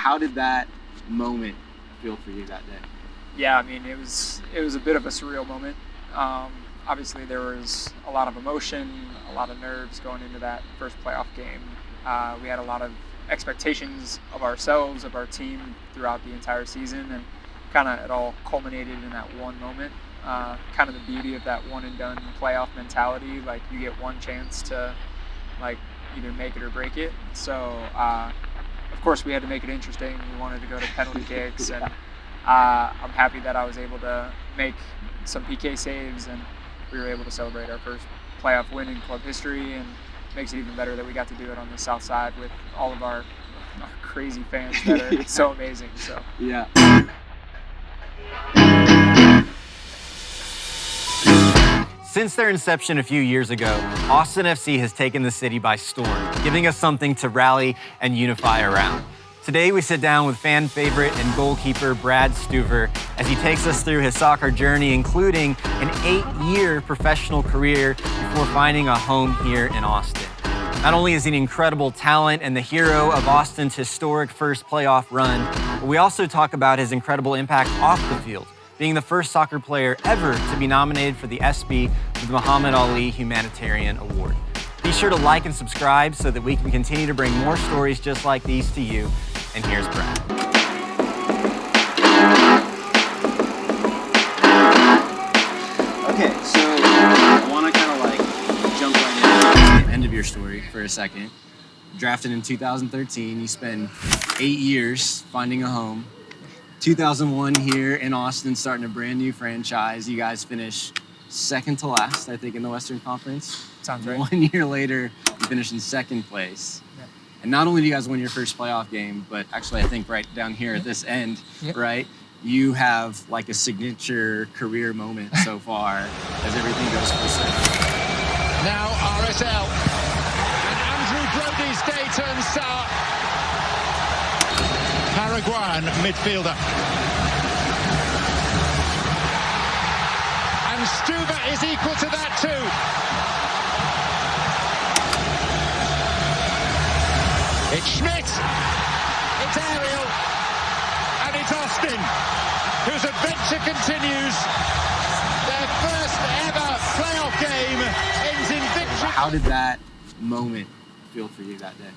How did that moment feel for you that day? Yeah, I mean, it was a bit of a surreal moment. Obviously, there was a lot of emotion, a lot of nerves going into that first playoff game. We had a lot of expectations of ourselves, of our team throughout the entire season, and kind of it all culminated in that one moment. Kind of the beauty of that one and done playoff mentality, like you get one chance to like either make it or break it. So of course we had to make it interesting. We wanted to go to penalty kicks, and I'm happy that I was able to make some PK saves, and we were able to celebrate our first playoff win in club history, and it makes it even better that we got to do it on the south side with all of our crazy fans that are so amazing. So yeah. Since their inception a few years ago, Austin FC has taken the city by storm, giving us something to rally and unify around. Today, we sit down with fan favorite and goalkeeper Brad Stuver as he takes us through his soccer journey, including an 8-year professional career before finding a home here in Austin. Not only is he an incredible talent and the hero of Austin's historic first playoff run, but we also talk about his incredible impact off the field, being the first soccer player ever to be nominated for the ESPY Muhammad Ali Humanitarian Award. Be sure to like and subscribe so that we can continue to bring more stories just like these to you. And here's Brad. Okay, so I want to kind of like jump right into the end of your story for a second. Drafted in 2013, you spend 8 years finding a home. 2001 here in Austin, starting a brand new franchise. You guys finish second to last, I think, in the Western Conference. sounds right. 1 year later, you finish in second place. Yeah. And not only do you guys win your first playoff game, but actually I think right down here at this end, right, you have like a signature career moment so far as everything goes full circle. Now RSL. And Andrew Brody's day turns sour. Paraguayan midfielder. And Stuver is equal to that too. It's Schmidt, it's Ariel, and it's Austin, whose adventure continues. Their first ever playoff game ends in victory. How did that moment feel for you that day?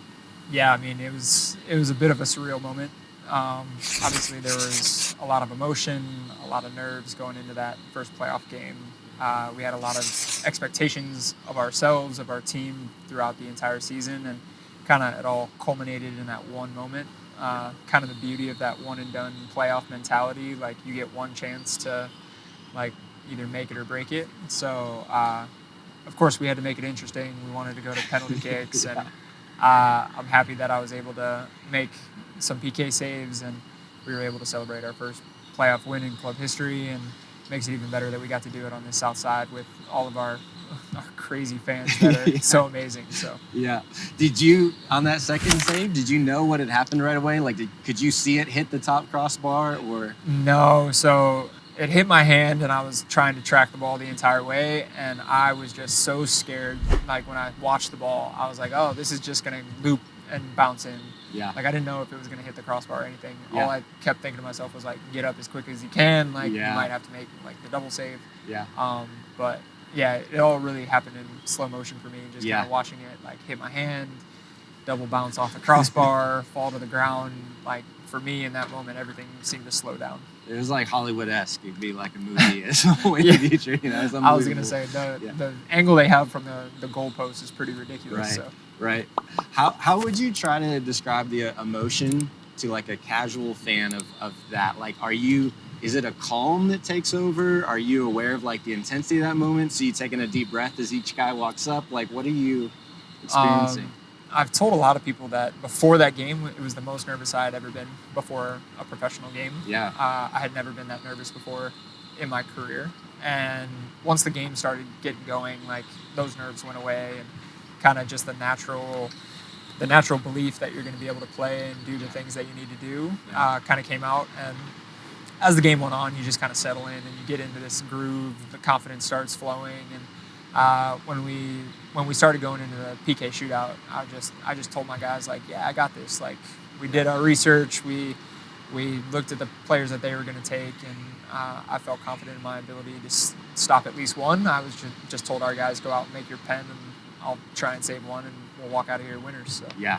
Yeah, I mean, it was a bit of a surreal moment. Obviously, there was a lot of emotion, a lot of nerves going into that first playoff game. We had a lot of expectations of ourselves, of our team throughout the entire season, and kind of it all culminated in that one moment. Kind of the beauty of that one and done playoff mentality, like you get one chance to like either make it or break it. So, of course, we had to make it interesting. We wanted to go to penalty kicks, and I'm happy that I was able to make some PK saves, and we were able to celebrate our first playoff win in club history, and it makes it even better that we got to do it on the south side with all of our crazy fans that are so amazing. So yeah, did you on that second save? Did you know what had happened right away? Like, could you see it hit the top crossbar or? No, so it hit my hand, and I was trying to track the ball the entire way, and I was just so scared. Like when I watched the ball, I was like, "Oh, this is just gonna loop and bounce in." Yeah. Like I didn't know if it was gonna hit the crossbar or anything. Yeah. All I kept thinking to myself was like, "Get up as quick as you can." Like Yeah. you might have to make like the double save. Yeah. But yeah, it all really happened in slow motion for me. Just Yeah. kind of watching it like hit my hand, double bounce off the crossbar, fall to the ground. Like for me in that moment, everything seemed to slow down. It was like Hollywood-esque. It'd be like a movie at some point in the future. You know, it's I was gonna unbelievable. say the Yeah. the angle they have from the goalpost is pretty ridiculous. Right. So. Right. How would you try to describe the emotion to like a casual fan of that? Like, is it a calm that takes over? Are you aware of like the intensity of that moment? So you taking a deep breath as each guy walks up? Like, what are you experiencing? I've told a lot of people that before that game, it was the most nervous I had ever been before a professional game. Yeah. I had never been that nervous before in my career. And once the game started getting going, like those nerves went away, and kind of just the natural belief that you're going to be able to play and do the things that you need to do kind of came out. And as the game went on, you just kind of settle in and you get into this groove. The confidence starts flowing, and when we started going into the PK shootout, I just told my guys like, yeah, I got this. Like we did our research. We looked at the players that they were going to take, and I felt confident in my ability to stop at least one. I was just told our guys, go out and make your pen, and I'll try and save one, and we'll walk out of here winners. So. Yeah.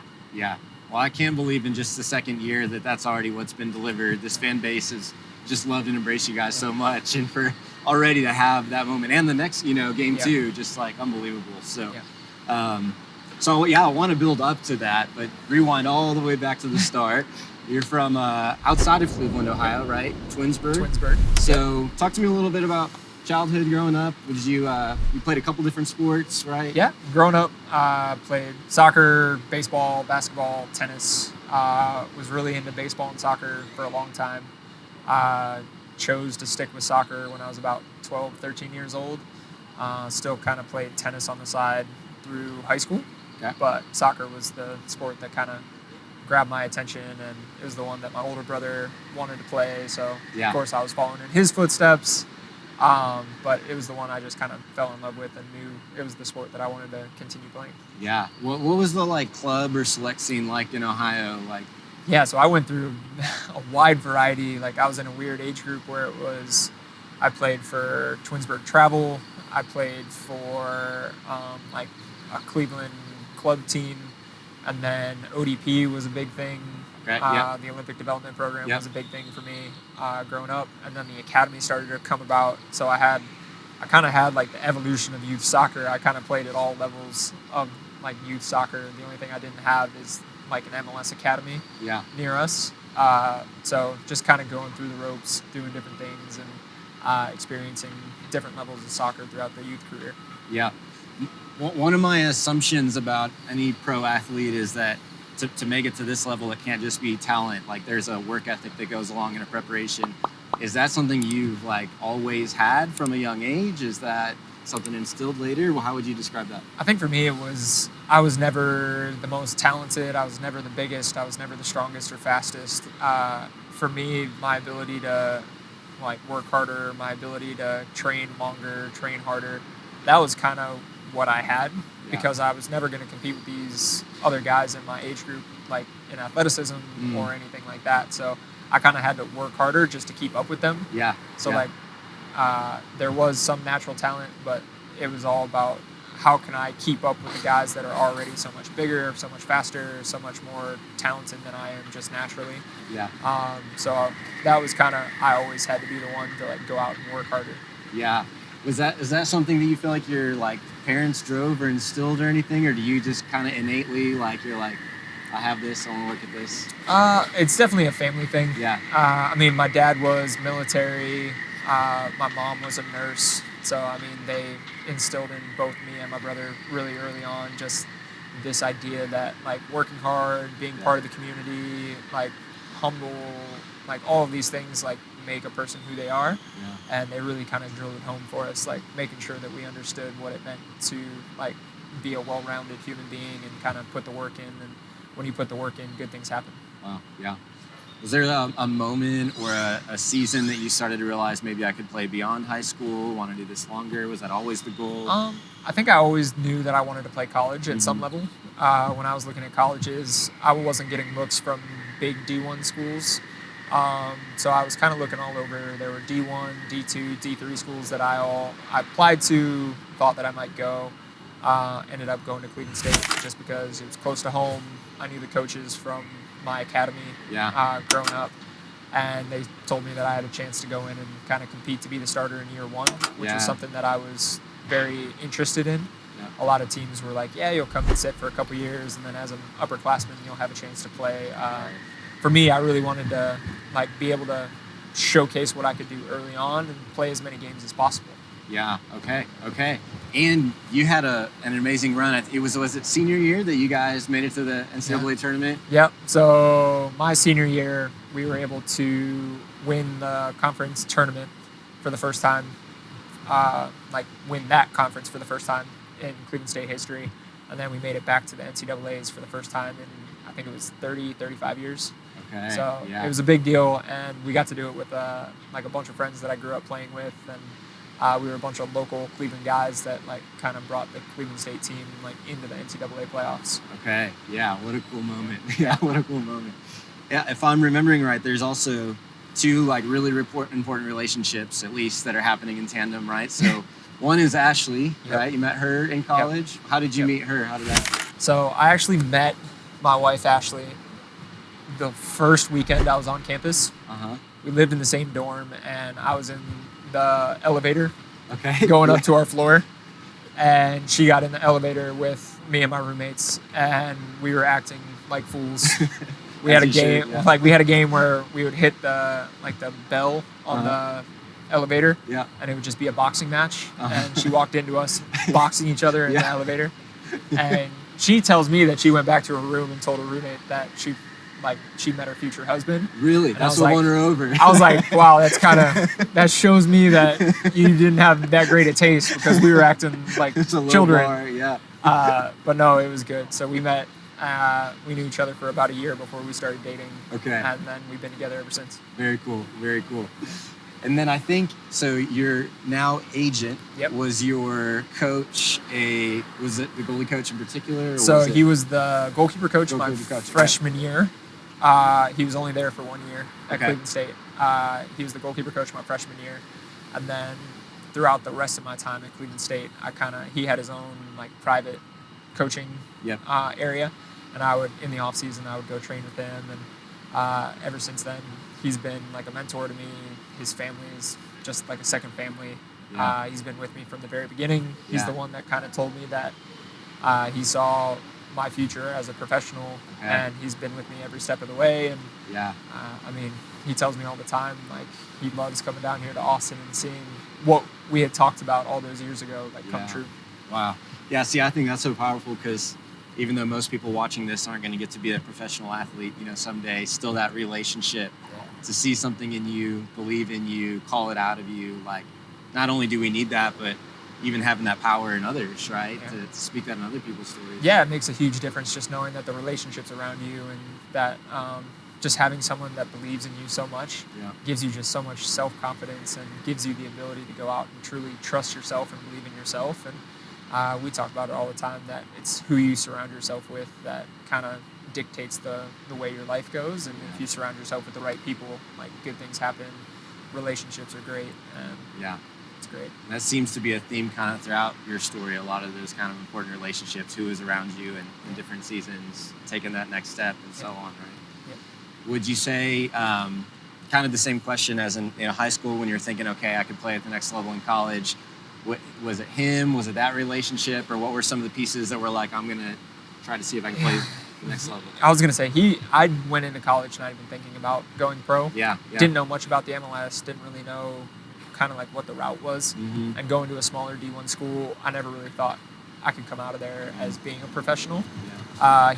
Well, I can't believe in just the second year that's already what's been delivered. This fan base has just loved and embraced you guys so much, and for already to have that moment and the next, game too, just like unbelievable. So, I want to build up to that, but rewind all the way back to the start. You're from outside of Cleveland, Ohio, right? Twinsburg. So, talk to me a little bit about childhood growing up. You played a couple different sports, right? Yeah, growing up, played soccer, baseball, basketball, tennis. Was really into baseball and soccer for a long time. Chose to stick with soccer when I was about 12, 13 years old. Still kind of played tennis on the side through high school, but soccer was the sport that kind of grabbed my attention, and it was the one that my older brother wanted to play. So, of course, I was following in his footsteps. But it was the one I just kind of fell in love with and knew it was the sport that I wanted to continue playing. Yeah. What was the club or select scene like in Ohio? Yeah, so I went through a wide variety. I was in a weird age group where I played for Twinsburg Travel. I played for a Cleveland club team, and then ODP was a big thing. Right, The Olympic Development Program was a big thing for me growing up, and then the academy started to come about. So I kind of had the evolution of youth soccer. I kind of played at all levels of youth soccer. The only thing I didn't have is an MLS academy near us. So just kind of going through the ropes, doing different things, and experiencing different levels of soccer throughout the youth career. Yeah. One of my assumptions about any pro athlete is that to make it to this level, it can't just be talent. There's a work ethic that goes along in a preparation. Is that something you've always had from a young age? Is that something instilled later? Well, how would you describe that? I think for me, I was never the most talented. I was never the biggest. I was never the strongest or fastest. For me, my ability to work harder, my ability to train longer, train harder, that was kind of what I had, because I was never going to compete with these other guys in my age group, in athleticism or anything like that. So I kind of had to work harder just to keep up with them. So there was some natural talent, but it was all about how can I keep up with the guys that are already so much bigger, so much faster, so much more talented than I am just naturally. So that was kind of, I always had to be the one to go out and work harder. Is that something that you feel like your parents drove or instilled or anything, or do you just kind of innately you're I have this, I want to work at this? It's definitely a family thing. I mean, my dad was military. My mom was a nurse. So, they instilled in both me and my brother really early on just this idea that, working hard, being part of the community, humble, all of these things, make a person who they are. And they really kind of drilled it home for us, making sure that we understood what it meant to, be a well-rounded human being and kind of put the work in. And when you put the work in, good things happen. Wow, yeah. Was there a moment or a season that you started to realize maybe I could play beyond high school, want to do this longer? Was that always the goal? I think I always knew that I wanted to play college at some level. When I was looking at colleges, I wasn't getting looks from big D1 schools. So I was kind of looking all over. There were D1, D2, D3 schools that I applied to, thought that I might go. Ended up going to Cleveland State just because it was close to home. I knew the coaches from my academy growing up, and they told me that I had a chance to go in and kind of compete to be the starter in year one, which was something that I was very interested in. A lot of teams were like, you'll come and sit for a couple years, and then as an upperclassman, you'll have a chance to play. For me, I really wanted to be able to showcase what I could do early on and play as many games as possible. Okay. And you had an amazing run. Was it senior year that you guys made it to the NCAA tournament? Yep. So my senior year, we were able to win the conference tournament for the first time, win that conference for the first time in Cleveland State history. And then we made it back to the NCAAs for the first time in, I think it was 35 years. Okay. So it was a big deal, and we got to do it with a bunch of friends that I grew up playing with, and We were a bunch of local Cleveland guys that like kind of brought the Cleveland State team like into the NCAA playoffs. Okay. Yeah. What a cool moment. Yeah. What a cool moment. Yeah. If I'm remembering right, there's also two like really important relationships, at least, that are happening in tandem, right? So one is Ashley, right? You met her in college. How did you meet her? How did that? So I actually met my wife Ashley the first weekend I was on campus. We lived in the same dorm, and I was in the elevator going up to our floor, and she got in the elevator with me and my roommates, and we were acting like fools. We had a game, we had a game where we would hit the bell on the elevator, and it would just be a boxing match. And she walked into us boxing each other in the elevator, and she tells me that she went back to her room and told her roommate that she met her future husband. Really? And That's what won her over. I was like, wow, that shows me that you didn't have that great a taste, because we were acting like children. But no, it was good. So we met. We knew each other for about a year before we started dating. Okay. And then we've been together ever since. Very cool. Very cool. And then I think, so your now agent, was your coach was it the goalie coach in particular? Or so he was the goalkeeper coach my freshman year. He was only there for 1 year at Cleveland State. He was the goalkeeper coach my freshman year. And then throughout the rest of my time at Cleveland State, he had his own like private coaching area. And I would, in the off season, I would go train with him. And ever since then, he's been like a mentor to me. His family is just like a second family. He's been with me from the very beginning. He's the one that kind of told me that he saw my future as a professional, and he's been with me every step of the way. And I mean, he tells me all the time, like, he loves coming down here to Austin and seeing what we had talked about all those years ago, like, come true. Wow. Yeah, see, I think that's so powerful, because even though most people watching this aren't going to get to be a professional athlete, someday, still that relationship, to see something in you, believe in you, call it out of you, like, not only do we need that, but even having that power in others, right? To speak that in other people's stories. Yeah, it makes a huge difference just knowing that the relationships around you, and that just having someone that believes in you so much gives you just so much self-confidence, and gives you the ability to go out and truly trust yourself and believe in yourself. And we talk about it all the time, that it's who you surround yourself with that kind of dictates the way your life goes. And if you surround yourself with the right people, like, good things happen. Relationships are great, and it's great. And that seems to be a theme kind of throughout your story. A lot of those kind of important relationships, who is around you in different seasons, taking that next step, and so on, right? Would you say, kind of the same question as in high school, when you're thinking, okay, I could play at the next level in college? Was it him? Was it that relationship? Or what were some of the pieces that were like, I'm going to try to see if I can play the next level? I was going to say, I went into college not even thinking about going pro. Didn't know much about the MLS, didn't really know kind of like what the route was. And going to a smaller D1 school, I never really thought I could come out of there as being a professional.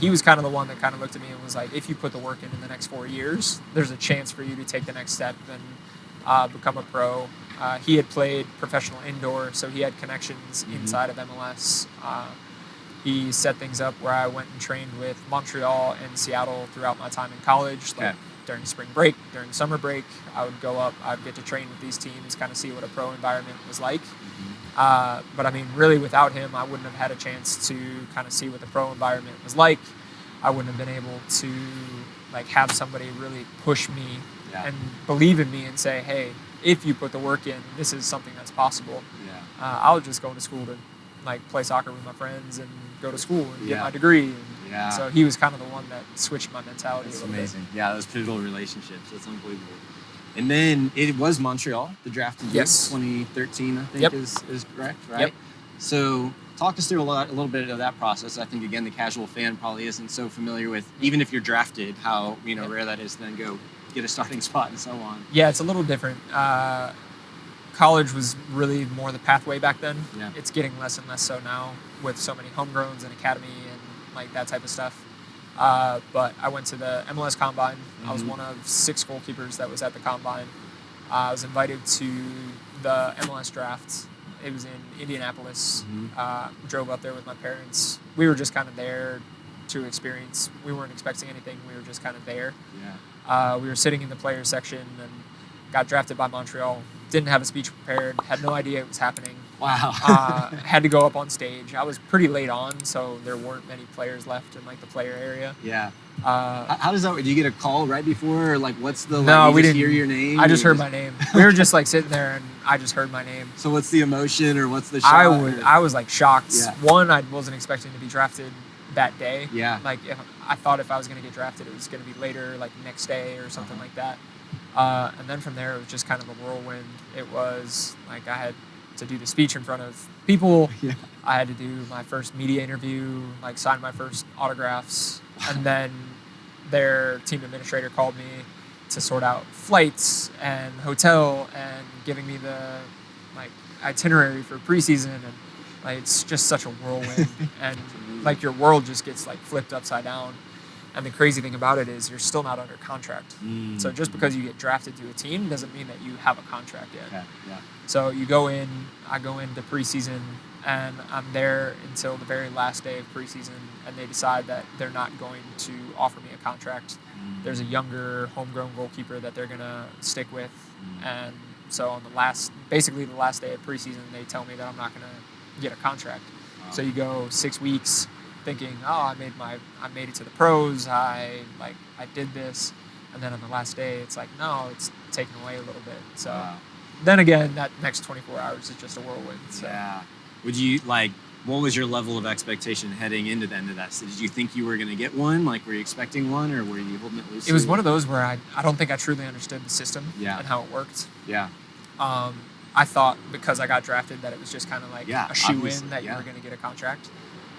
He was kind of the one that kind of looked at me and was like, if you put the work in the next 4 years, there's a chance for you to take the next step and become a pro. He had played professional indoor, so he had connections inside of MLS. He set things up where I went and trained with Montreal and Seattle throughout my time in college. Like, during spring break, during summer break, I would go up, I'd get to train with these teams, kind of see what a pro environment was like. But I mean, really, without him, I wouldn't have had a chance to kind of see what the pro environment was like. I wouldn't have been able to like have somebody really push me and believe in me and say, hey, if you put the work in, this is something that's possible. I'll just go to school to like play soccer with my friends and go to school and get my degree. And so he was kind of the one that switched my mentality. That's amazing. Yeah, those pivotal relationships. That's unbelievable. And then it was Montreal, the draft in 2013, I think is correct, right? So talk us through a little bit of that process. I think, again, the casual fan probably isn't so familiar with, even if you're drafted, how rare that is to then go get a starting spot and so on. Yeah, it's a little different. College was really more the pathway back then. It's getting less and less so now, with so many homegrowns and academy and like that type of stuff. But I went to the MLS Combine. I was one of 6 goalkeepers that was at the Combine. I was invited to the MLS Draft. It was in Indianapolis. Drove up there with my parents. We were just kind of there to experience. We weren't expecting anything. We were just kind of there. We were sitting in the players section, and got drafted by Montreal. Didn't have a speech prepared. Had no idea it was happening. Wow. Had to go up on stage. I was pretty late on, so there weren't many players left in like the player area. Yeah. How does that work? Do you get a call right before, or like what's the? No, like, we just didn't hear your name. I just heard my name. We were just like sitting there, and I just heard my name. So what's the emotion, or what's the shock? I was like shocked. Yeah. One, I wasn't expecting to be drafted that day. Yeah. Like I thought if I was going to get drafted, it was going to be later, like next day or something like that. And then from there, it was just kind of a whirlwind. It was like I had to do the speech in front of people. Yeah. I had to do my first media interview, like sign my first autographs, and then their team administrator called me to sort out flights and hotel and giving me the like itinerary for preseason, and like it's just such a whirlwind and like your world just gets like flipped upside down. And the crazy thing about it is you're still not under contract. So just because you get drafted to a team doesn't mean that you have a contract yet. Okay. Yeah. So I go into preseason, and I'm there until the very last day of preseason, and they decide that they're not going to offer me a contract. There's a younger homegrown goalkeeper that they're going to stick with. And so on the last day of preseason, they tell me that I'm not going to get a contract. Wow. So you go 6 weeks thinking, oh, I made it to the pros. I did this. And then on the last day, it's like, no, it's taken away a little bit. So then again, that next 24 hours is just a whirlwind. So. Yeah. What was your level of expectation heading into the end of that? So did you think you were going to get one? Like, were you expecting one, or were you holding it loosely? It was one of those where I don't think I truly understood the system Yeah. and how it worked. Yeah. I thought because I got drafted that it was just kind of like a shoe-in that you yeah. were going to get a contract.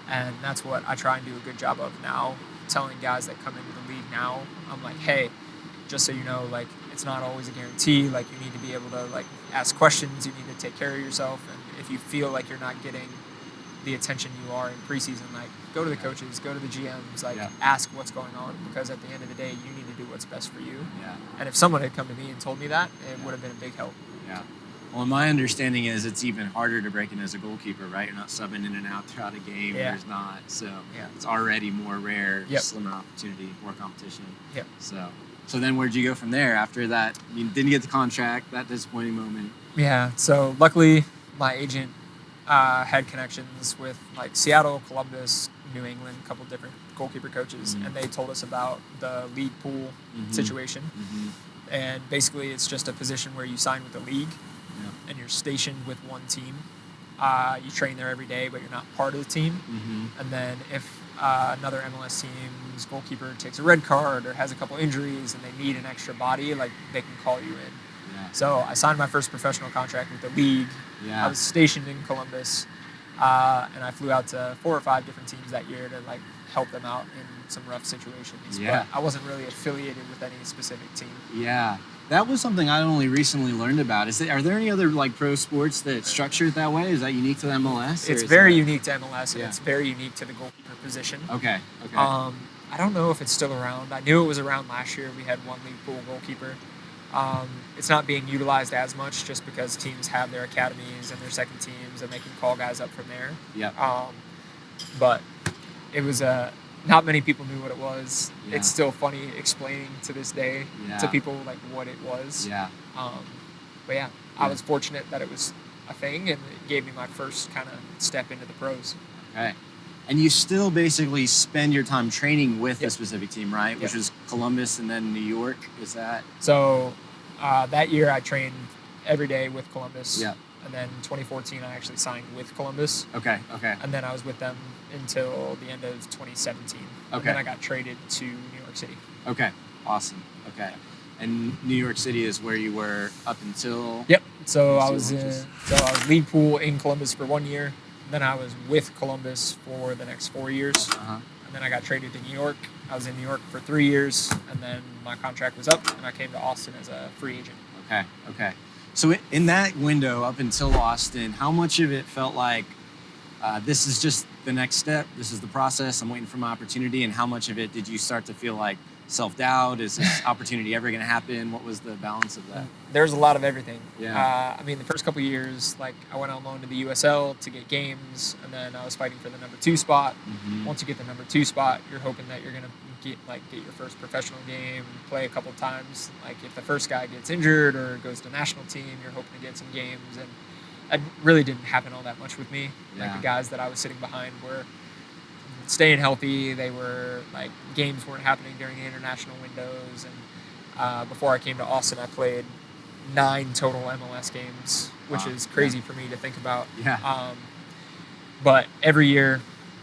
And that's what I try and do a good job of now, telling guys that come into the league now. I'm like, hey, just so you know, like, it's not always a guarantee. Like, you need to be able to, like, ask questions. You need to take care of yourself. And if you feel like you're not getting the attention you are in preseason, like, go to the coaches, go to the GMs, like, ask what's going on. Because at the end of the day, you need to do what's best for you. Yeah. And if someone had come to me and told me that, it would have been a big help. Yeah. Well, my understanding is it's even harder to break in as a goalkeeper, right? You're not subbing in and out throughout a game. Yeah. There's not. So Yeah. it's already more rare, Yep. slimmer opportunity, more competition. Yep. So then where'd you go from there after that? You didn't get the contract, that disappointing moment. Yeah. So luckily, my agent had connections with like Seattle, Columbus, New England, a couple different goalkeeper coaches, and they told us about the league pool situation. And basically, it's just a position where you sign with the league. And you're stationed with one team. You train there every day, but you're not part of the team. And then if another MLS team's goalkeeper takes a red card or has a couple injuries and they need an extra body, like they can call you in. Yeah. So I signed my first professional contract with the league. Yeah. I was stationed in Columbus, and I flew out to 4 or 5 different teams that year to like help them out in some rough situations. Yeah. But I wasn't really affiliated with any specific team. Yeah. That was something I only recently learned about. Are there any other like pro sports that structure it that way? Is that unique to the MLS? It's very unique to MLS, and it's very unique to the goalkeeper position. Okay. I don't know if it's still around. I knew it was around last year. We had one league pool goalkeeper. It's not being utilized as much just because teams have their academies and their second teams, and they can call guys up from there. Yeah. But it was not many people knew what it was. Yeah. It's still funny explaining to this day to people like what it was. Yeah. But yeah, I was fortunate that it was a thing, and it gave me my first kind of step into the pros. Okay. And you still basically spend your time training with a specific team, right? Which was Columbus and then New York. Is that? So that year I trained every day with Columbus. Yeah. And then 2014 I actually signed with Columbus. Okay. And then I was with them until the end of 2017. Okay. And then I got traded to New York City. Okay. Awesome. Okay. And New York City is where you were up until? Yep. So I was league pool in Columbus for 1 year. Then I was with Columbus for the next 4 years. And then I got traded to New York. I was in New York for 3 years, and then my contract was up, and I came to Austin as a free agent. Okay. So in that window up until Austin, how much of it felt like this is just the next step, this is the process, I'm waiting for my opportunity, and how much of it did you start to feel like self-doubt? Is this opportunity ever going to happen? What was the balance of that? There's a lot of everything. Yeah. I mean, the first couple of years, like I went on loan to the USL to get games, and then I was fighting for the number 2 spot. Once you get the number 2 spot, you're hoping that you're gonna get your first professional game, play a couple times. Like if the first guy gets injured or goes to national team, you're hoping to get some games. And that really didn't happen all that much with me. Like the guys that I was sitting behind were staying healthy. They were like games weren't happening during the international windows. And before I came to Austin, I played 9 total MLS games, which is crazy for me to think about. Yeah. But every year,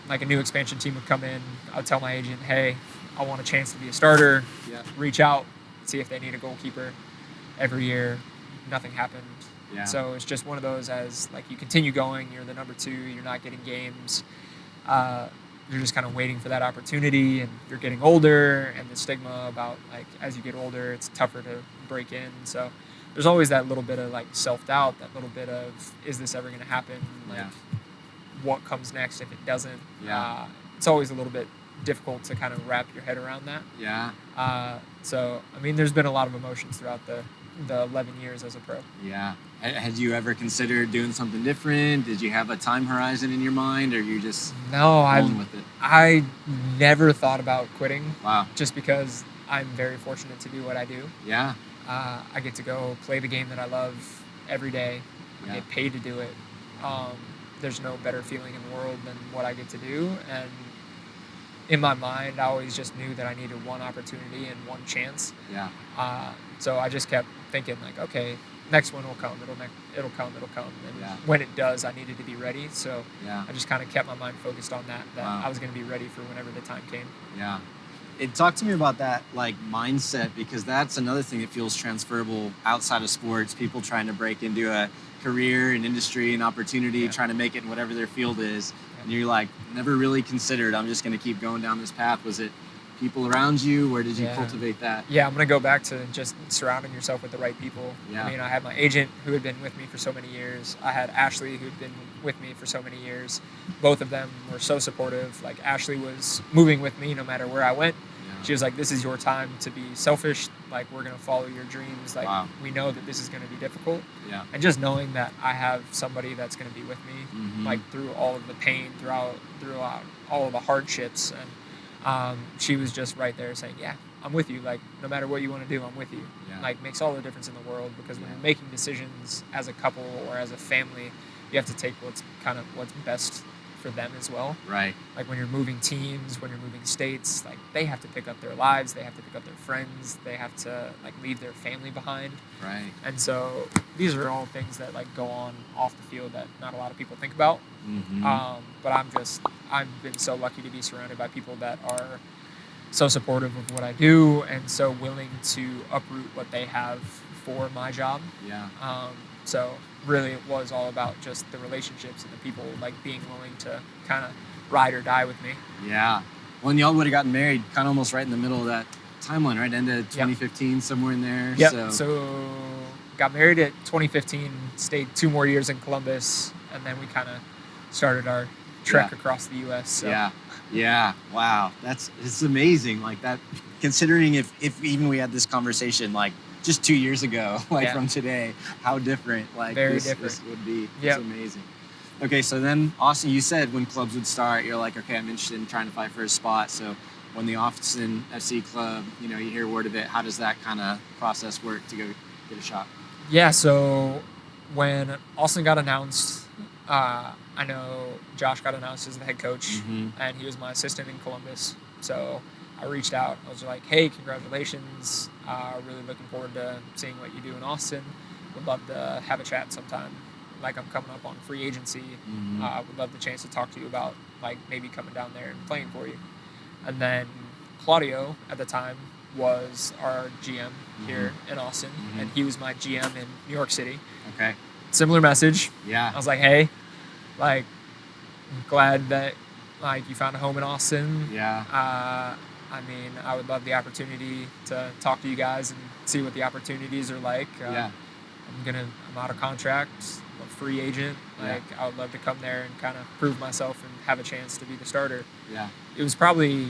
like a new expansion team would come in, I would tell my agent, hey, I want a chance to be a starter. Yeah. Reach out, see if they need a goalkeeper. Every year, nothing happened. Yeah. So it's just one of those as like you continue going, you're the number 2, you're not getting games. You're just kind of waiting for that opportunity, and you're getting older, and the stigma about like as you get older, it's tougher to break in. So there's always that little bit of like self-doubt, that little bit of, is this ever going to happen? Like what comes next if it doesn't? Yeah. It's always a little bit difficult to kind of wrap your head around that. Yeah. So, I mean, there's been a lot of emotions throughout the 11 years as a pro. Yeah. Had you ever considered doing something different? Did you have a time horizon in your mind, or you just rolling with it? I never thought about quitting. Wow. Just because I'm very fortunate to do what I do. Yeah. I get to go play the game that I love every day. I get paid to do it. There's no better feeling in the world than what I get to do. And in my mind, I always just knew that I needed one opportunity and one chance. Yeah. So I just kept thinking like, okay, next one will come. It'll come. And when it does, I needed to be ready. So I just kind of kept my mind focused on that I was going to be ready for whenever the time came. Yeah. Talk to me about that like mindset, because that's another thing that feels transferable outside of sports. People trying to break into a career, an industry, an opportunity, trying to make it in whatever their field is. And you're like, never really considered, I'm just going to keep going down this path. Was it people around you? Where did you cultivate that? Yeah, I'm going to go back to just surrounding yourself with the right people. Yeah. I mean, I had my agent who had been with me for so many years. I had Ashley who'd been with me for so many years. Both of them were so supportive. Like Ashley was moving with me no matter where I went. She was like, this is your time to be selfish. Like, we're going to follow your dreams. Like, we know that this is going to be difficult. Yeah. And just knowing that I have somebody that's going to be with me, like through all of the pain, throughout all of the hardships. And she was just right there saying, yeah, I'm with you. Like, no matter what you want to do, I'm with you. Yeah. Like, makes all the difference in the world, because when you're making decisions as a couple or as a family, you have to take what's best for them as well. Right. Like when you're moving teams, when you're moving states, like they have to pick up their lives, they have to pick up their friends, they have to like leave their family behind. Right. And so these are all things that like go on off the field that not a lot of people think about. But I've been so lucky to be surrounded by people that are so supportive of what I do and so willing to uproot what they have for my job. Yeah. So really it was all about just the relationships and the people like being willing to kind of ride or die with me. Yeah. Well, and y'all would have gotten married kind of almost right in the middle of that timeline, right? End of 2015, somewhere in there. Yeah. So got married at 2015, stayed 2 more years in Columbus, and then we kind of started our trek across the U.S. So. Yeah. Yeah. Wow. It's amazing. Like that, considering if even we had this conversation, like, just 2 years ago, from today, how different this would be. It's amazing. Okay, so then Austin, you said when clubs would start, you're like, okay, I'm interested in trying to fight for a spot. So when the Austin FC club, you hear word of it, how does that kind of process work to go get a shot? Yeah, so when Austin got announced, I know Josh got announced as the head coach, and he was my assistant in Columbus. So I reached out. I was like, hey, congratulations. Really looking forward to seeing what you do in Austin. Would love to have a chat sometime. Like, I'm coming up on free agency. Would love the chance to talk to you about, like, maybe coming down there and playing for you. And then Claudio, at the time, was our GM here in Austin, and he was my GM in New York City. Okay. Similar message. Yeah. I was like, hey, like, I'm glad that, like, you found a home in Austin. Yeah. I mean, I would love the opportunity to talk to you guys and see what the opportunities are like. I'm out of contract. I'm a free agent. Like, I would love to come there and kind of prove myself and have a chance to be the starter. Yeah. It was probably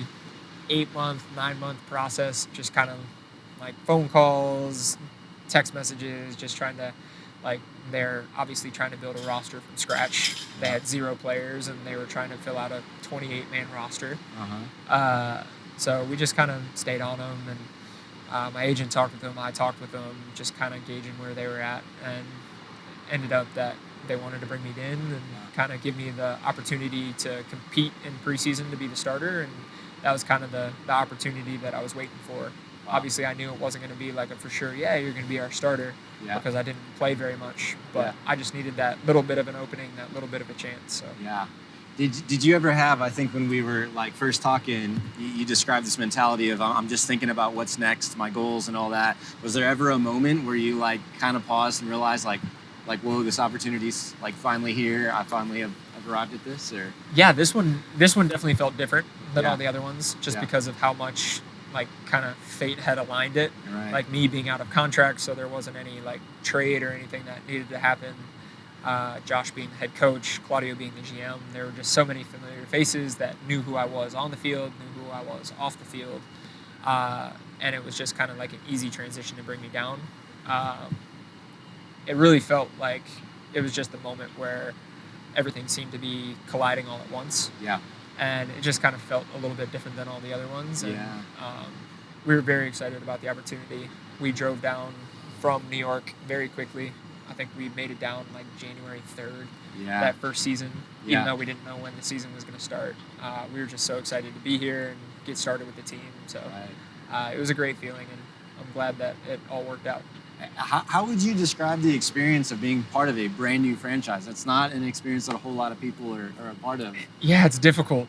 8-month, 9-month process, just kind of like phone calls, text messages, just trying to, like, they're obviously trying to build a roster from scratch. They had 0 players, and they were trying to fill out a 28-man roster. So we just kind of stayed on them, and my agent talked with them, I talked with them, just kind of gauging where they were at, and ended up that they wanted to bring me in and kind of give me the opportunity to compete in preseason to be the starter, and that was kind of the opportunity that I was waiting for. Obviously, I knew it wasn't going to be like a for sure, yeah, you're going to be our starter, because I didn't play very much, but I just needed that little bit of an opening, that little bit of a chance. So Did you ever have, I think when we were like first talking, you described this mentality of I'm just thinking about what's next, my goals and all that. Was there ever a moment where you like kind of paused and realized like whoa, this opportunity's like finally here, I finally have arrived at this? Or yeah, this one definitely felt different than all the other ones, just because of how much like kind of fate had aligned it. Like me being out of contract, so there wasn't any like trade or anything that needed to happen. Josh being the head coach, Claudio being the GM, there were just so many familiar faces that knew who I was on the field, knew who I was off the field, and it was just kind of like an easy transition to bring me down. It really felt like it was just the moment where everything seemed to be colliding all at once. And it just kind of felt a little bit different than all the other ones. And, we were very excited about the opportunity. We drove down from New York very quickly. I think we made it down like January 3rd, that first season, even though we didn't know when the season was going to start. We were just so excited to be here and get started with the team. So it was a great feeling, and I'm glad that it all worked out. How would you describe the experience of being part of a brand new franchise? That's not an experience that a whole lot of people are a part of. Yeah, it's difficult.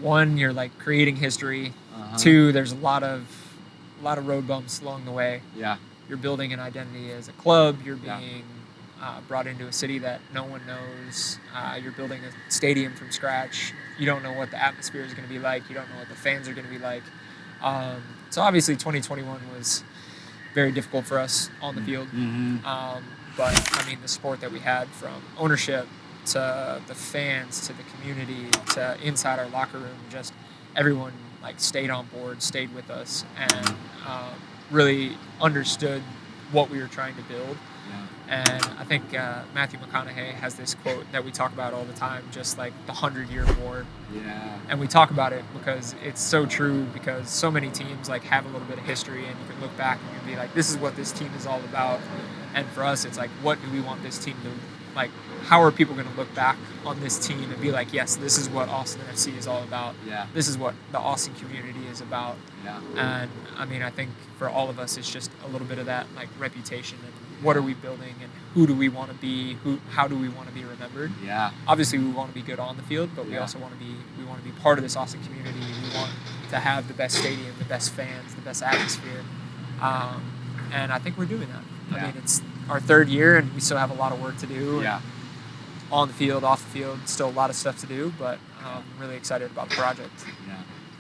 One, you're like creating history. Two, there's a lot of road bumps along the way. You're building an identity as a club. You're being brought into a city that no one knows. You're building a stadium from scratch. You don't know what the atmosphere is going to be like. You don't know what the fans are going to be like. So obviously 2021 was very difficult for us on the field. But I mean, the support that we had from ownership to the fans to the community to inside our locker room, just everyone like stayed on board, stayed with us, and really understood what we were trying to build. And I think Matthew McConaughey has this quote that we talk about all the time, just like the 100-year war. And we talk about it because it's so true, because so many teams like have a little bit of history, and you can look back and you can be like, this is what this team is all about. And for us, it's like, what do we want this team to, like, how are people going to look back on this team and be like, yes, this is what Austin FC is all about. This is what the Austin community is about. And I mean, I think for all of us, it's just a little bit of that like reputation, and what are we building, and who do we want to be, how do we want to be remembered. Obviously we want to be good on the field, but we also want to be part of this Austin community. We want to have the best stadium, the best fans, the best atmosphere, and I think we're doing that. I mean, it's our 3rd year, and we still have a lot of work to do. On the field, off the field, still a lot of stuff to do, but I'm really excited about the project.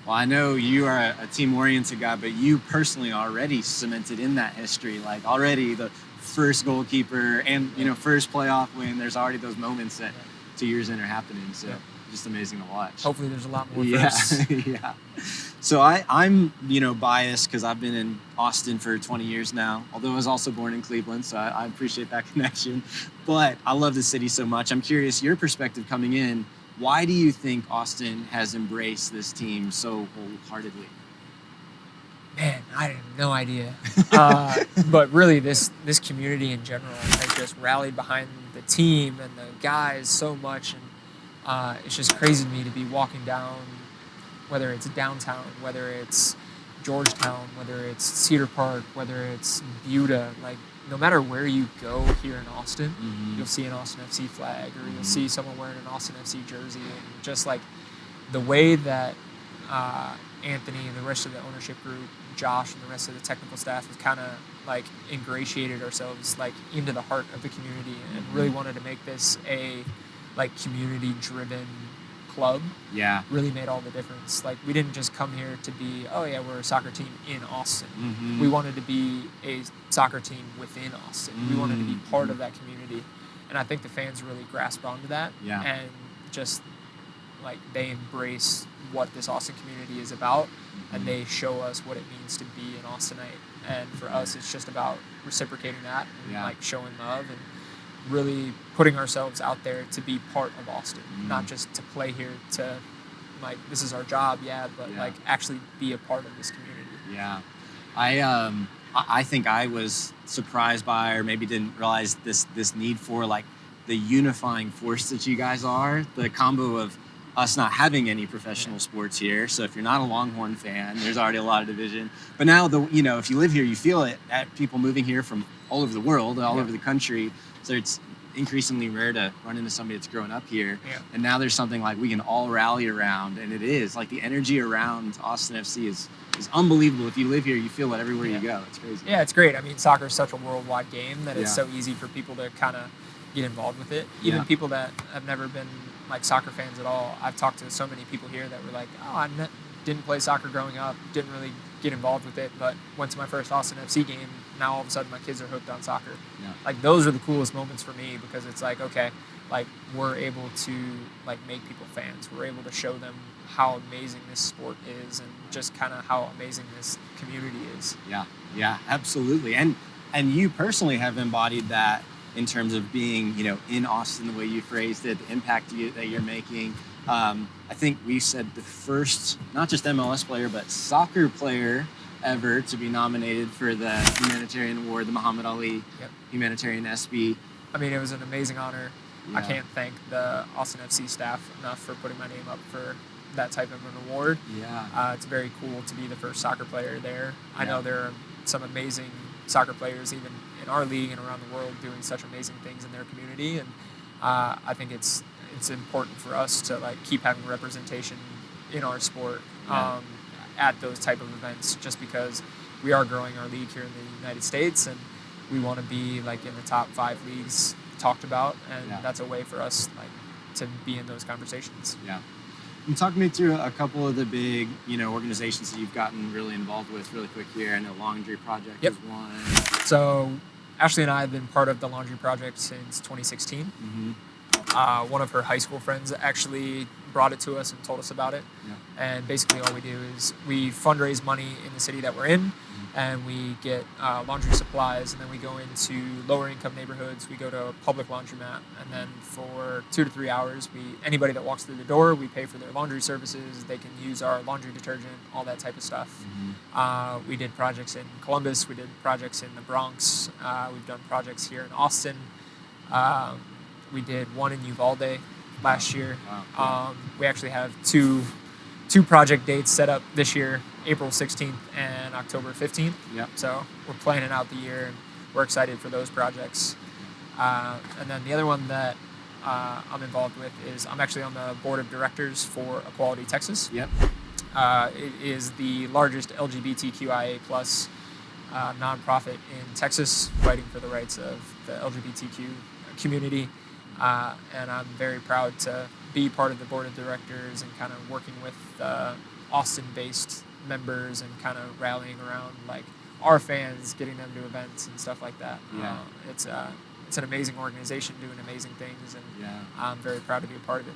Well, I know you are a team-oriented guy, but you personally already cemented in that history, like already the first goalkeeper and, first playoff win. There's already those moments that 2 years in are happening, so just amazing to watch. Hopefully there's a lot more firsts. So I'm biased because I've been in Austin for 20 years now, although I was also born in Cleveland, so I appreciate that connection. But I love the city so much. I'm curious, your perspective coming in, why do you think Austin has embraced this team so wholeheartedly? Man, I have no idea. But really, this community in general has just rallied behind the team and the guys so much. And it's just crazy to me to be walking down, whether it's downtown, whether it's Georgetown, whether it's Cedar Park, whether it's Buda. Like, no matter where you go here in Austin, you'll see an Austin FC flag, or you'll see someone wearing an Austin FC jersey. And just like the way that Anthony and the rest of the ownership group, Josh and the rest of the technical staff have kind of like ingratiated ourselves like into the heart of the community, and really wanted to make this a like community driven club. Really made all the difference. Like, we didn't just come here to be, oh yeah, we're a soccer team in Austin. We wanted to be a soccer team within Austin. We wanted to be part of that community, and I think the fans really grasped onto that. And just like they embrace what this Austin community is about, and they show us what it means to be an Austinite. And for us, it's just about reciprocating that and like showing love and really putting ourselves out there to be part of Austin, not just to play here to like this is our job, but like actually be a part of this community. Yeah, I think I was surprised by, or maybe didn't realize this need for like the unifying force that you guys are. The combo of us not having any professional sports here, so if you're not a Longhorn fan, there's already a lot of division. But now if you live here, you feel it at people moving here from all over the world, all over the country. So it's increasingly rare to run into somebody that's grown up here. And now there's something like we can all rally around, and it is like the energy around Austin FC is unbelievable. If you live here, you feel it everywhere you go. It's crazy. Yeah, it's great. I mean, soccer is such a worldwide game that it's so easy for people to kind of get involved with it. Even people that have never been like soccer fans at all. I've talked to so many people here that were like, oh, I didn't play soccer growing up, didn't really get involved with it, but went to my first Austin FC game. Now all of a sudden my kids are hooked on soccer. Like those are the coolest moments for me, because it's like, okay, like we're able to like make people fans. We're able to show them how amazing this sport is and just kind of how amazing this community is. Yeah, absolutely. And you personally have embodied that in terms of being, in Austin, the way you phrased it, the impact that you're making. I think we said the first, not just MLS player, but soccer player ever to be nominated for the humanitarian award, the Muhammad Ali Humanitarian ESPY. I mean, it was an amazing honor. I can't thank the Austin FC staff enough for putting my name up for that type of an award. It's very cool to be the first soccer player there. I know there are some amazing soccer players even in our league and around the world doing such amazing things in their community, and I think it's important for us to like keep having representation in our sport at those type of events, just because we are growing our league here in the United States, and we want to be like in the top 5 leagues talked about, and that's a way for us like to be in those conversations. You talk me through a couple of the big, organizations that you've gotten really involved with really quick here. I know Laundry Project is one. So Ashley and I have been part of the Laundry Project since 2016. One of her high school friends actually brought it to us and told us about it. And basically all we do is we fundraise money in the city that we're in, and we get laundry supplies, and then we go into lower income neighborhoods. We go to a public laundromat, and then for 2 to 3 hours, anybody that walks through the door, we pay for their laundry services. They can use our laundry detergent, all that type of stuff. We did projects in Columbus. We did projects in the Bronx. We've done projects here in Austin. We did one in Uvalde last year. We actually have two project dates set up this year, April 16th and October 15th. So we're planning out the year, and we're excited for those projects. And then the other one that I'm involved with is I'm actually on the board of directors for Equality Texas. It is the largest LGBTQIA+ nonprofit in Texas, fighting for the rights of the LGBTQ community. And I'm very proud to be part of the board of directors and kind of working with Austin-based members and kind of rallying around like our fans, getting them to events and stuff like that. It's an amazing organization doing amazing things, and I'm very proud to be a part of it.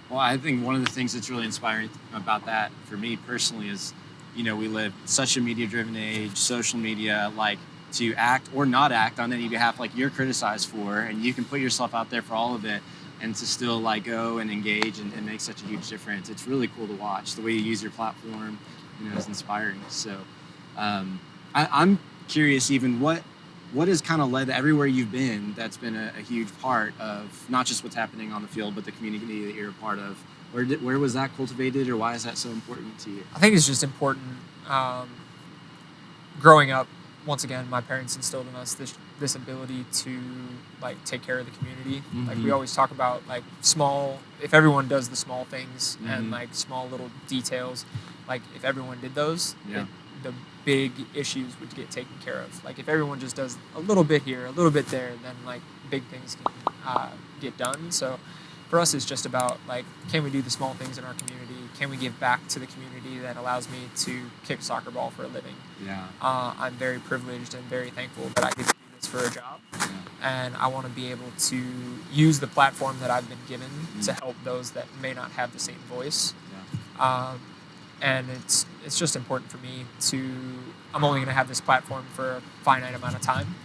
Well, I think one of the things that's really inspiring about that for me personally is, we live such a media-driven age, social media, like to act or not act on any behalf like you're criticized for, and you can put yourself out there for all of it, and to still like go and engage and make such a huge difference. It's really cool to watch. The way you use your platform, is inspiring. So I'm curious, even what has kind of led everywhere you've been, that's been a huge part of not just what's happening on the field, but the community that you're a part of. Where was that cultivated, or why is that so important to you? I think it's just important. Growing up, once again, my parents instilled in us this ability to like take care of the community. Like we always talk about like if everyone does the small things and like small little details, like if everyone did those, the big issues would get taken care of. Like if everyone just does a little bit here, a little bit there, then like big things can get done. So for us, it's just about like, can we do the small things in our community? Can we give back to the community that allows me to kick soccer ball for a living? I'm very privileged and very thankful that I get to do this for a job, and I want to be able to use the platform that I've been given to help those that may not have the same voice. And it's just important for me I'm only going to have this platform for a finite amount of time.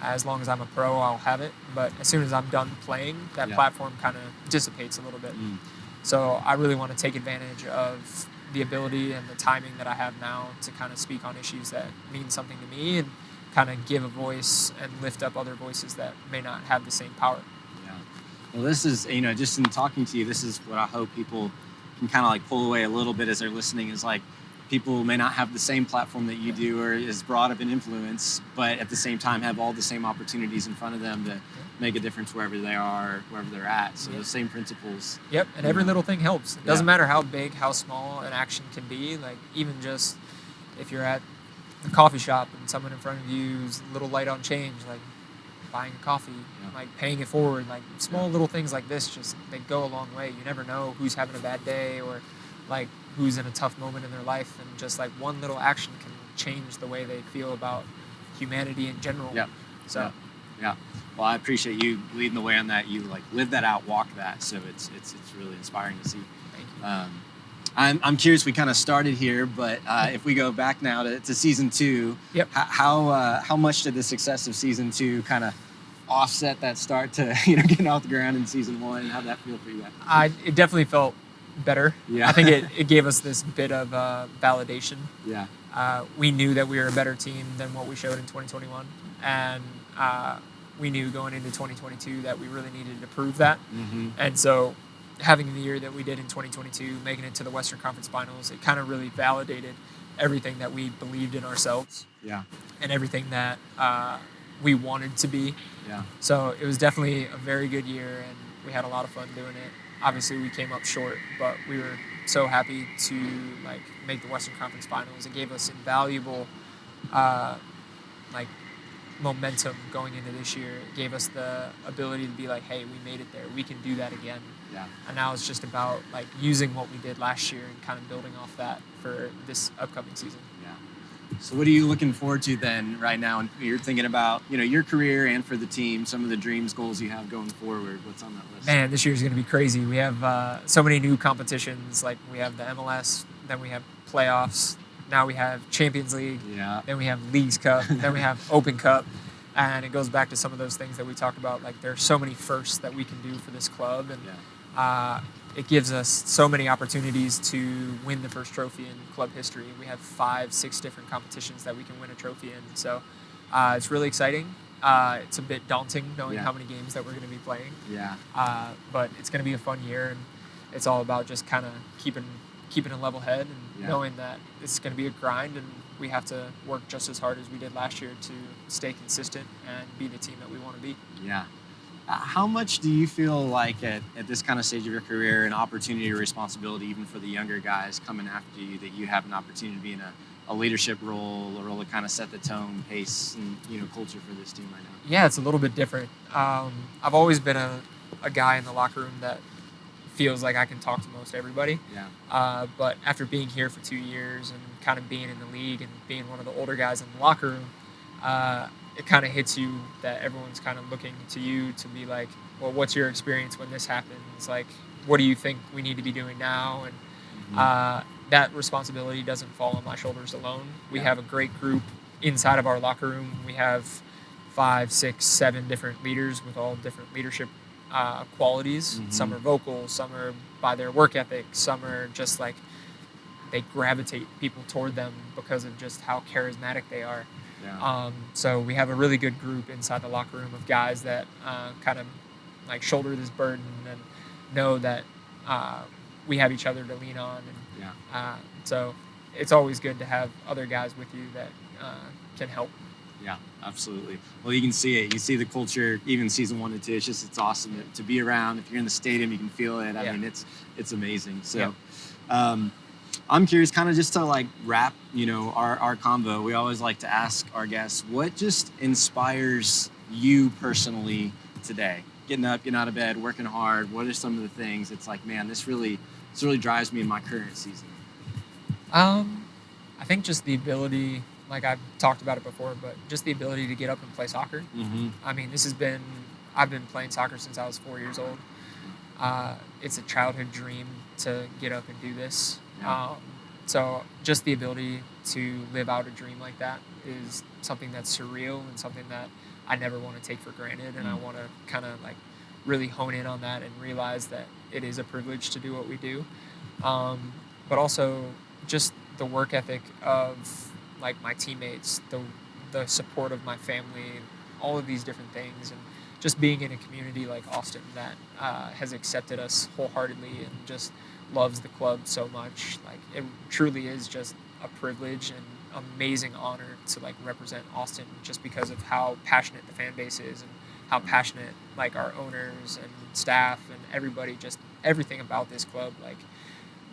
As long as I'm a pro, I'll have it. But as soon as I'm done playing, that platform kind of dissipates a little bit. So I really want to take advantage of the ability and the timing that I have now to kind of speak on issues that mean something to me and kind of give a voice and lift up other voices that may not have the same power. Well, this is, just in talking to you, this is what I hope people can kind of like pull away a little bit as they're listening, is like, people may not have the same platform that you do or as broad of an influence, but at the same time have all the same opportunities in front of them to make a difference wherever they are, wherever they're at. So the same principles. Yep, and every little thing helps. It doesn't matter how big, how small an action can be. Like, even just if you're at the coffee shop and someone in front of you is a little light on change, like buying a coffee, like paying it forward, like small little things like this, just they go a long way. You never know who's having a bad day or like who's in a tough moment in their life, and just like one little action can change the way they feel about humanity in general. Well, I appreciate you leading the way on that. You like live that out, walk that. So it's really inspiring to see. Thank you. I'm curious. We kind of started here, but if we go back now to season 2, how much did the success of season 2 kind of offset that start to getting off the ground in season 1? And how'd that feel for you guys? It definitely felt better. I think it gave us this bit of validation. We knew that we were a better team than what we showed in 2021, and we knew going into 2022 that we really needed to prove that. And so having the year that we did in 2022, making it to the Western Conference Finals, it kind of really validated everything that we believed in ourselves and everything that we wanted to be. So it was definitely a very good year, and we had a lot of fun doing it. Obviously, we came up short, but we were so happy to like make the Western Conference Finals. It gave us invaluable momentum going into this year. It gave us the ability to be like, hey, we made it there. We can do that again. And now it's just about like using what we did last year and kind of building off that for this upcoming season. So what are you looking forward to then right now? And you're thinking about, your career and for the team, some of the dreams, goals you have going forward. What's on that list? Man, this year's going to be crazy. We have so many new competitions. Like we have the MLS, then we have playoffs. Now we have Champions League. Then we have Leagues Cup. Then we have Open Cup. And it goes back to some of those things that we talked about. Like there's so many firsts that we can do for this club. And it gives us so many opportunities to win the first trophy in club history. We have 5-6 different competitions that we can win a trophy in. So it's really exciting. It's a bit daunting knowing how many games that we're going to be playing. But it's going to be a fun year, and it's all about just kind of keeping a level head and knowing that it's going to be a grind, and we have to work just as hard as we did last year to stay consistent and be the team that we want to be. How much do you feel like at this kind of stage of your career, an opportunity or responsibility, even for the younger guys coming after you, that you have an opportunity to be in a leadership role, a role to kind of set the tone, pace, and culture for this team right now? Yeah, it's a little bit different. I've always been a guy in the locker room that feels like I can talk to most everybody. But after being here for 2 years and kind of being in the league and being one of the older guys in the locker room, it kind of hits you that everyone's kind of looking to you to be like, well, what's your experience when this happens? Like, what do you think we need to be doing now? And that responsibility doesn't fall on my shoulders alone. We have a great group inside of our locker room. We have 5, 6, 7 different leaders with all different leadership qualities. Some are vocal, some are by their work ethic, some are just like they gravitate people toward them because of just how charismatic they are. So we have a really good group inside the locker room of guys that kind of like shoulder this burden and know that we have each other to lean on. And so it's always good to have other guys with you that can help. Yeah, absolutely. Well, you can see it. You see the culture, even season 1 and 2. It's awesome to be around. If you're in the stadium, you can feel it. I mean, it's amazing. So, I'm curious, kind of just to like wrap, our convo. We always like to ask our guests, what just inspires you personally today? Getting up, getting out of bed, working hard. What are some of the things? It's like, man, this really drives me in my current season. I think just the ability like I've talked about it before, but just the ability to get up and play soccer. Mm-hmm. I mean, I've been playing soccer since I was 4 years old. It's a childhood dream to get up and do this. So just the ability to live out a dream like that is something that's surreal and something that I never want to take for granted. And I want to kind of like really hone in on that and realize that it is a privilege to do what we do. But also just the work ethic of like my teammates, the support of my family, all of these different things, and just being in a community like Austin that has accepted us wholeheartedly and just loves the club so much. Like it truly is just a privilege and amazing honor to like represent Austin, just because of how passionate the fan base is and how passionate like our owners and staff and everybody, just everything about this club. Like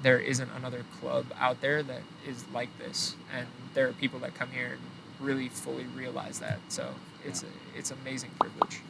there isn't another club out there that is like this, and there are people that come here and really fully realize that. So it's an amazing privilege.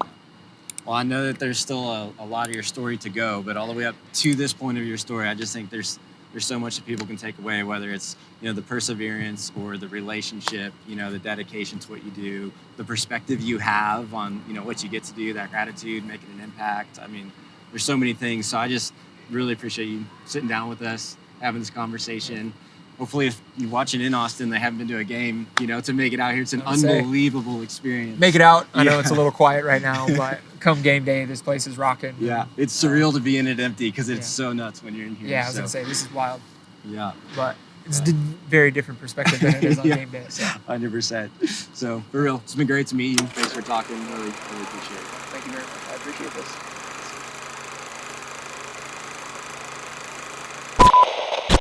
Well, I know that there's still a lot of your story to go, but all the way up to this point of your story, I just think there's so much that people can take away, whether it's, you know, the perseverance or the relationship, you know, the dedication to what you do, the perspective you have on, you know, what you get to do, that gratitude, making an impact. I mean, there's so many things. So I just really appreciate you sitting down with us, having this conversation. Hopefully, if you're watching in Austin, they haven't been to a game, you know, to make it out here. It's an unbelievable experience. Make it out. I know it's a little quiet right now, but come game day, this place is rocking. Yeah, it's surreal to be in it empty because it's so nuts when you're in here. Yeah, I was going to say, this is wild. Yeah. But it's a very different perspective than it is on game day. So. 100%. So, for real, it's been great to meet you. Thanks for talking. Really, really appreciate it. Thank you very much. I appreciate this.